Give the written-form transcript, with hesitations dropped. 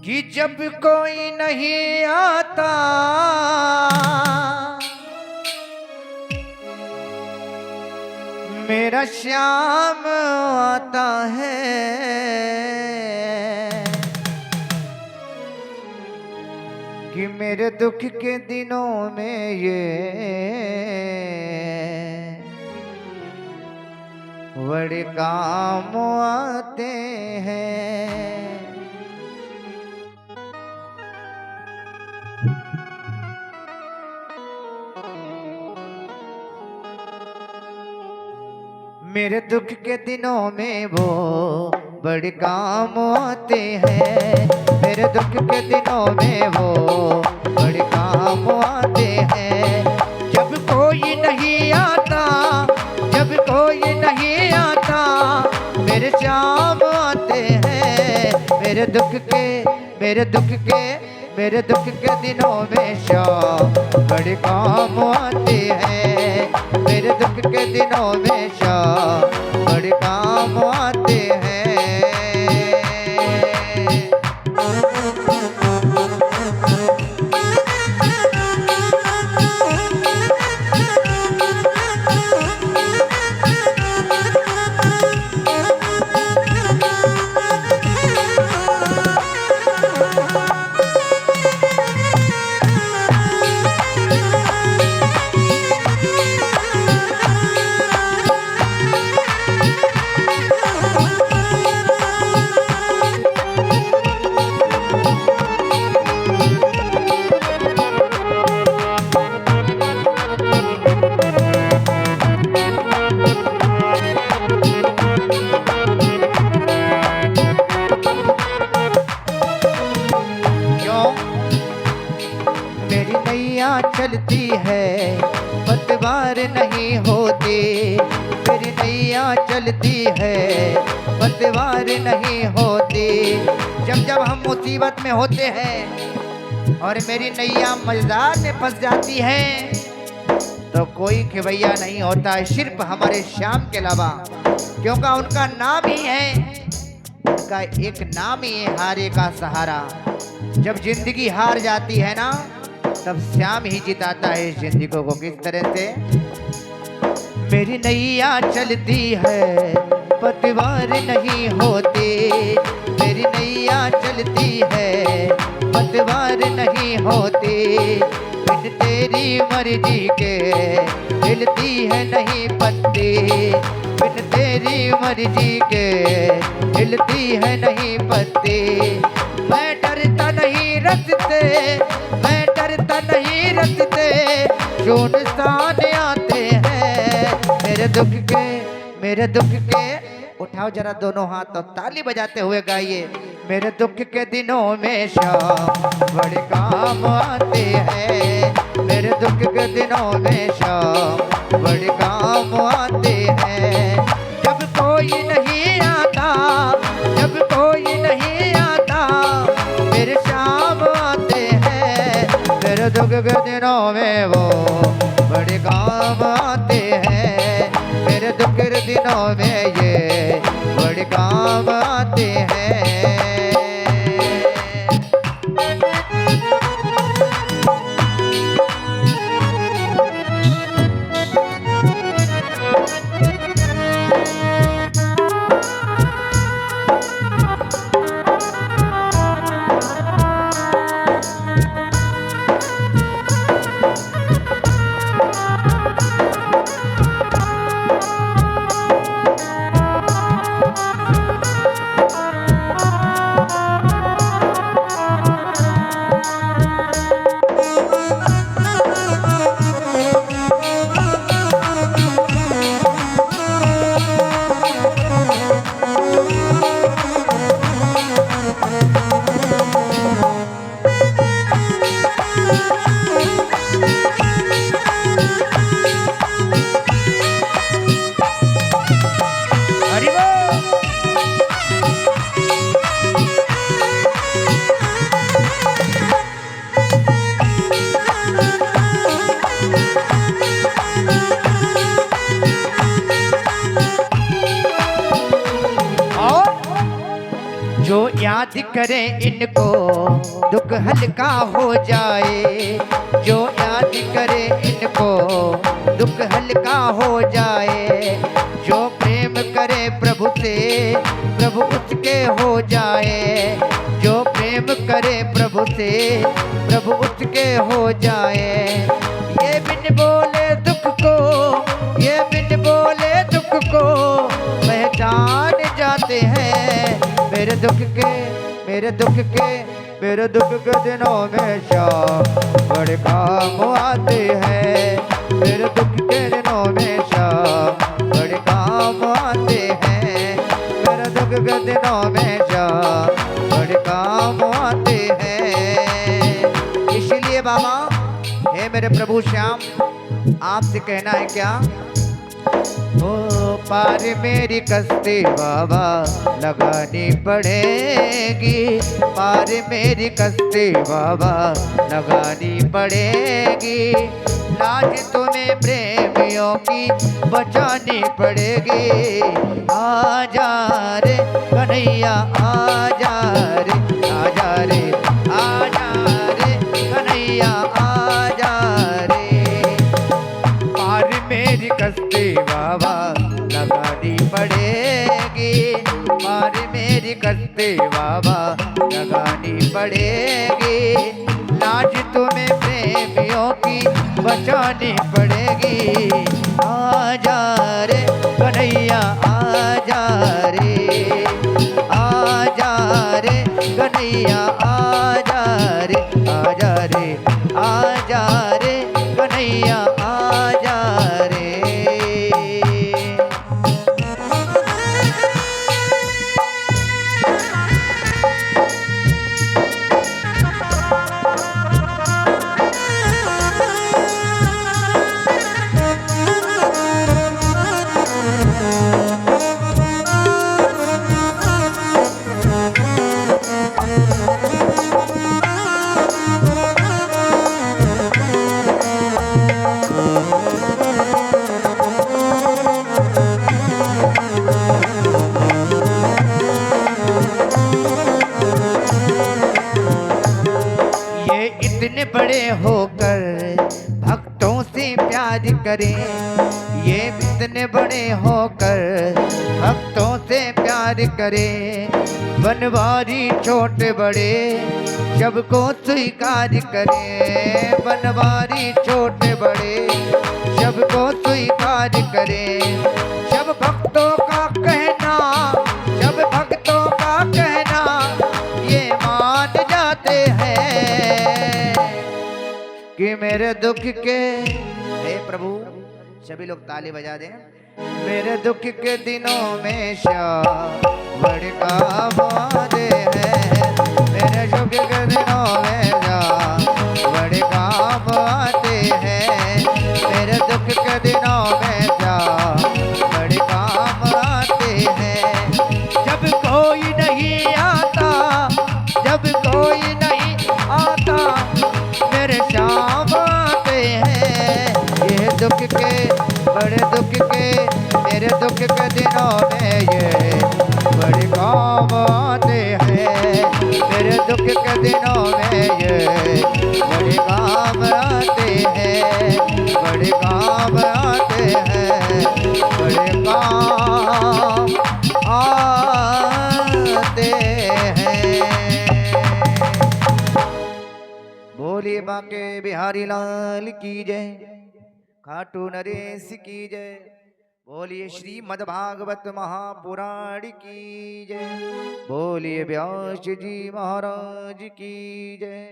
कि जब कोई नहीं आता मेरा श्याम आता है, कि मेरे दुख के दिनों में ये बड़े काम आते हैं। मेरे दुख के दिनों में वो बड़े काम आते हैं। मेरे दुख के दिनों में वो बड़े काम आते हैं। जब कोई नहीं आता, जब कोई नहीं आता मेरे श्याम आते हैं। मेरे दुख के मेरे दुख के मेरे दुख के दिनों में श्याम बड़े काम आते हैं। मेरे दुख के दिनों में श्याम बड़े काम आते हैं। चलती है पतवार नहीं होती, मेरी नैया चलती है पतवार नहीं होती। जब जब हम मुसीबत में होते हैं और मेरी नैया मझधार में फंस जाती है तो कोई खिवैया नहीं होता है सिर्फ हमारे श्याम के अलावा, क्योंकि उनका नाम ही है, उनका एक नाम ही है हारे का सहारा। जब जिंदगी हार जाती है ना तब श्याम ही जिताता है इस जिंदगी को। किस तरह से मेरी नैया चलती है पतवार नहीं होती, मेरी नैया चलती है पतवार नहीं होती। बिन तेरी मर्जी के हिलती है नहीं पत्ती, बिन तेरी मर्जी के हिलती है नहीं पत्ती। मैं डरता नहीं रस्ते, मैं डरता नहीं रस्ते सुनसान आते हैं। मेरे दुख के उठाओ जरा दोनों हाथ और ताली बजाते हुए गाइए। मेरे दुख के दिनों में श्याम बड़े काम आते हैं। मेरे दुख के दिनों में श्याम बड़े काम आते हैं। जब कोई नहीं आता, जब कोई नहीं आता मेरे श्याम आते हैं। मेरे दुख के दिनों में वो बड़े काम आते हैं। मेरे दुख के दिनों में ये बड़े काम आते हैं। करे इनको दुख हल्का हो जाए, जो याद करे इनको दुख हल्का हो जाए। जो प्रेम करे प्रभु से प्रभु उसके हो जाए, जो प्रेम करे प्रभु से प्रभु उसके हो जाए। ये बिन बोले दुख को, ये बिन बोले दुख को पहचान जाते हैं। मेरे दुख के, मेरे दुख के, मेरे दुख के दिनों में शाम बड़े काम आते हैं। मेरे दुख के दिनों में शाम बड़े काम आते हैं। मेरे दुख के दिनों में शाम बड़े काम आते हैं। इसलिए बाबा, हे मेरे प्रभु श्याम, आपसे कहना है क्या? ओ पार मेरी कश्ती बाबा लगानी पड़ेगी, पार मेरी कश्ती बाबा लगानी पड़ेगी। लाज तुम्हें प्रेमियों की बचानी पड़ेगी। आजा रे कन्हैया आजा रे, आजा रे, आजा रे कन्हैया आजा रे। पार मेरी कश्ती बाबा लगानी पड़ेगी, पार मेरी कश्ती बाबा लगानी पड़ेगी। लाज तुम्हें प्रेमियों की बचानी पड़ेगी। आजा रे कन्हैया आजा रे, आजा रे कन्हैया आजा रे, आजा रे, आजा रे कन्हैया आजा रे। इतने बड़े होकर भक्तों से प्यार करें, ये इतने बड़े होकर भक्तों से प्यार करें। बनवारी छोटे बड़े सबको स्वीकार करें, बनवारी छोटे बड़े सबको स्वीकार करें। सब भक्तों का कहना, सब भक्तों का कहना ये मान जाते हैं कि मेरे दुख के, हे प्रभु सभी लोग ताली बजा दें। मेरे दुख के दिनों में शाम बड़े काम आते हैं। मेरे दुख के दिनों में शाम बड़े काम आते हैं। मेरे दुख के दिनों में शाम बड़े काम आते हैं। जब कोई नहीं आता, जब कोई नहीं आता मेरे शाम आते हैं। ये दुख के, बड़े दुख के, मेरे दुख के दिनों में ये बड़े काम आते हैं। मेरे दुख के दिनों में ये बड़े काम आते हैं, बड़े काम आते हैं, बड़े काम आते हैं। बोलिए बांके बिहारी लाल की जय, खाटू नरेश की जय। बोलिए श्रीमद् भागवत महापुराण की जय। बोलिए व्यास जी महाराज की जय।